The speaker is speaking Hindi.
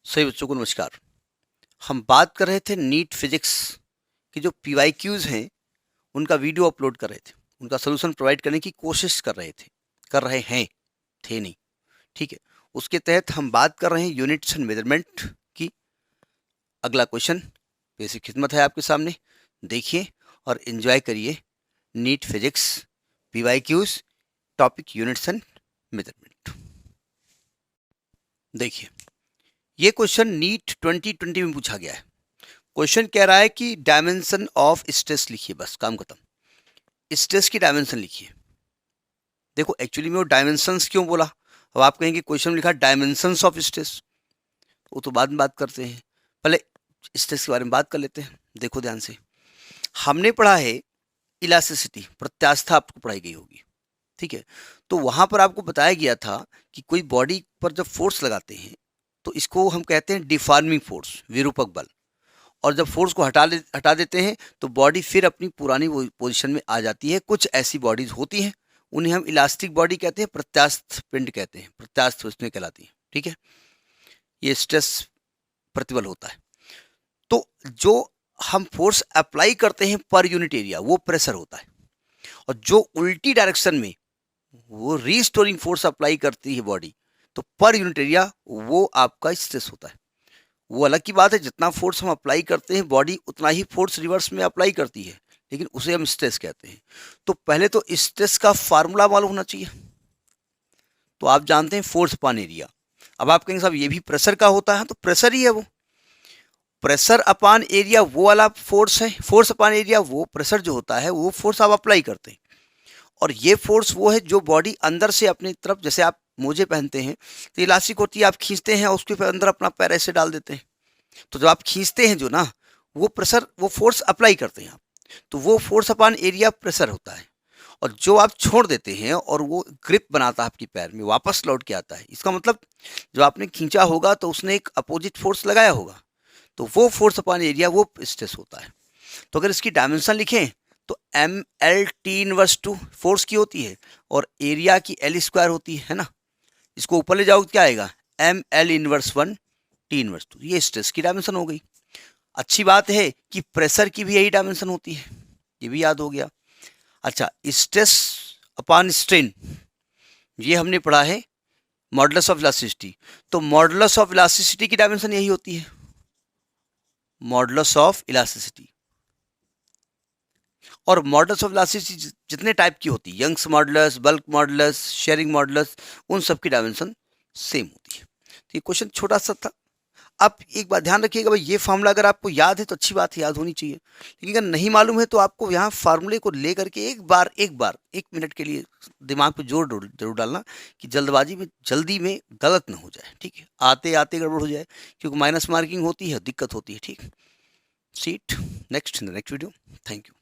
सभी बच्चों को नमस्कार। हम बात कर रहे थे नीट फिजिक्स की जो पीवाईक्यूज हैं उनका वीडियो अपलोड कर रहे थे, उनका सोल्यूशन प्रोवाइड करने की कोशिश कर रहे हैं, थे नहीं, ठीक है। उसके तहत हम बात कर रहे हैं यूनिट्स एंड मेजरमेंट की। अगला क्वेश्चन बेसिक खिदमत है आपके सामने, देखिए और एंजॉय करिए। NEET physics PYQs topic units and measurement. देखिए ये क्वेश्चन नीट 2020 में पूछा गया है। क्वेश्चन कह रहा है कि डायमेंशन ऑफ स्ट्रेस लिखिए, बस काम खत्म। स्ट्रेस की डायमेंशन लिखिए। देखो एक्चुअली में वो डायमेंशंस क्यों बोला, अब आप कहेंगे क्वेश्चन में लिखा डायमेंशंस ऑफ स्ट्रेस, वो तो बाद में बात करते हैं, पहले स्ट्रेस के बारे में बात कर लेते हैं। देखो ध्यान से, हमने पढ़ा है इलास्टिसिटी, प्रत्यास्थता आपको पढ़ाई गई होगी, ठीक है। तो वहां पर आपको बताया गया था कि कोई बॉडी पर जब फोर्स लगाते हैं तो इसको हम कहते हैं डिफॉर्मिंग फोर्स, विरूपक बल। और जब फोर्स को हटा देते हैं तो बॉडी फिर अपनी पुरानी पोजीशन में आ जाती है। कुछ ऐसी बॉडीज होती हैं, उन्हें हम इलास्टिक बॉडी कहते हैं, प्रत्यास्थ पिंड कहते हैं, प्रत्यास्थ उसमें कहलाती है, ठीक है। ये स्ट्रेस प्रतिबल होता है। तो जो हम फोर्स अप्लाई करते हैं पर यूनिट एरिया वो प्रेशर होता है, और जो उल्टी डायरेक्शन में वो रीस्टोरिंग फोर्स अप्लाई करती है बॉडी, तो पर यूनिट एरिया वो आपका स्ट्रेस होता है। वो अलग की बात है, जितना फोर्स हम अप्लाई करते हैं बॉडी उतना ही फोर्स रिवर्स में अप्लाई करती है, लेकिन उसे हम स्ट्रेस कहते हैं। तो पहले तो स्ट्रेस का फार्मूला मालूम होना चाहिए। तो आप जानते हैं फोर्स अपान एरिया। अब आप कहेंगे साहब ये भी प्रेशर का होता है, तो प्रेशर ही है वो। प्रेशर अपान एरिया वो वाला फोर्स है, फोर्स अपान एरिया वो प्रेशर जो होता है वो फोर्स आप अप्लाई करते हैं। और ये फोर्स वो है जो बॉडी अंदर से अपनी तरफ, जैसे आप मोजे पहनते हैं तो इलास्टिक होती है, आप खींचते हैं और उसके अंदर अपना पैर ऐसे डाल देते हैं। तो जब आप खींचते हैं जो ना, वो प्रेशर, वो फोर्स अप्लाई करते हैं आप, तो वो फोर्स अपान एरिया प्रेशर होता है। और जो आप छोड़ देते हैं और वो ग्रिप बनाता है आपकी पैर में, वापस लौट के आता है, इसका मतलब जो आपने खींचा होगा तो उसने एक अपोजिट फोर्स लगाया होगा, तो वो फोर्स अपान एरिया वो स्ट्रेस होता है। तो अगर इसकी डायमेंशन लिखें तो M L T inverse two force की होती है और एरिया की एल स्क्वायर होती है ना। इसको ऊपर ले जाओ क्या आएगा, M L inverse 1 T inverse 2। ये स्ट्रेस की डायमेंशन हो गई। अच्छी बात है कि प्रेशर की भी यही डायमेंशन होती है, ये भी याद हो गया। अच्छा, स्ट्रेस अपॉन स्ट्रेन, ये हमने पढ़ा है मॉडुलस ऑफ इलास्टिसिटी। तो मॉडुलस ऑफ इलास्टिसिटी की डायमेंशन यही होती है, मॉडुलस ऑफ इलास्टिसिटी। और मॉडुलस ऑफ इलास्टिसिटी जितने टाइप की होती है, Young's modulus, bulk modulus, shearing modulus, उन सब की डायमेंशन सेम होती है। तो ये क्वेश्चन छोटा सा था। आप एक बात ध्यान रखिएगा, भाई ये फार्मूला अगर आपको याद है तो अच्छी बात है, याद होनी चाहिए। लेकिन अगर नहीं मालूम है तो आपको यहाँ फार्मूले को लेकर के एक मिनट के लिए दिमाग पे जोर जरूर डालना कि जल्दी में गलत ना हो जाए, ठीक है। आते आते गड़बड़ हो जाए, क्योंकि माइनस मार्किंग होती है, दिक्कत होती है, ठीक। Seat next in the next video. Thank you.